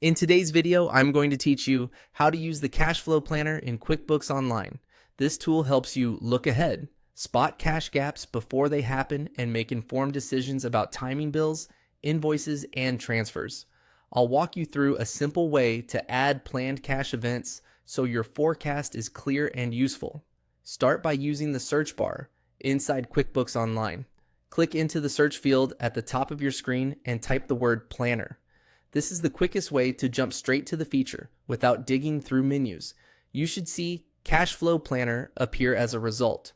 In today's video, I'm going to teach you how to use the cash flow planner in QuickBooks Online. This tool helps you look ahead, spot cash gaps before they happen, and make informed decisions about timing bills, invoices, and transfers. I'll walk you through a simple way to add planned cash events so your forecast is clear and useful. Start by using the search bar inside QuickBooks Online. Click into the search field at the top of your screen and type the word planner. This is the quickest way to jump straight to the feature without digging through menus. You should see Cash Flow Planner appear as a result.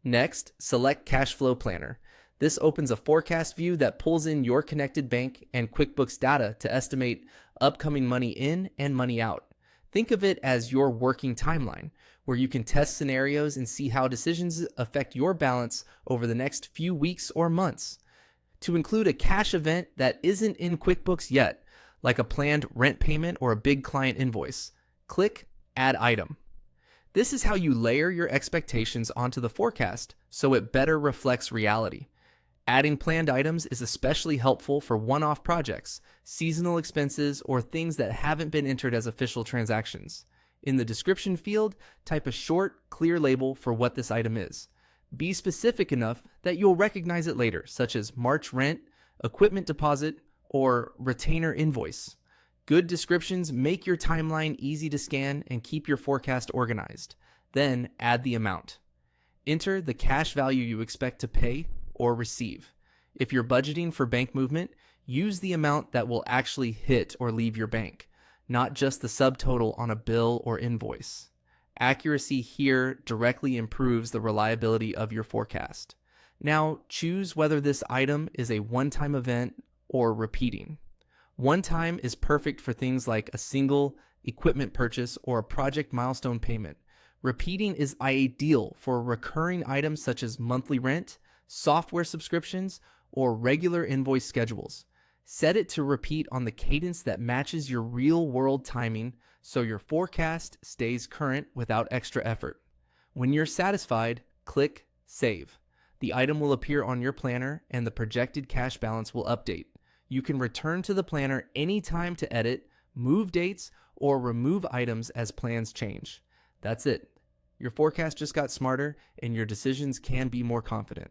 Next, select Cash Flow Planner. This opens a forecast view that pulls in your connected bank and QuickBooks data to estimate upcoming money in and money out. Think of it as your working timeline, where you can test scenarios and see how decisions affect your balance over the next few weeks or months. To include a cash event that isn't in QuickBooks yet, like a planned rent payment or a big client invoice, click Add Item. This is how you layer your expectations onto the forecast so it better reflects reality. Adding planned items is especially helpful for one-off projects, seasonal expenses, or things that haven't been entered as official transactions. In the description field, type a short, clear label for what this item is. Be specific enough that you'll recognize it later, such as March rent, equipment deposit, or retainer invoice. Good descriptions make your timeline easy to scan and keep your forecast organized. Then add the amount. Enter the cash value you expect to pay or receive. If you're budgeting for bank movement, use the amount that will actually hit or leave your bank, not just the subtotal on a bill or invoice. Accuracy here directly improves the reliability of your forecast. Now choose whether this item is a one-time event or repeating. One time is perfect for things like a single equipment purchase or a project milestone payment. Repeating is ideal for recurring items such as monthly rent, software subscriptions, or regular invoice schedules. Set it to repeat on the cadence that matches your real-world timing so your forecast stays current without extra effort. When you're satisfied, click Save. The item will appear on your planner and the projected cash balance will update. You can return to the planner anytime to edit, move dates, or remove items as plans change. That's it. Your forecast just got smarter and your decisions can be more confident.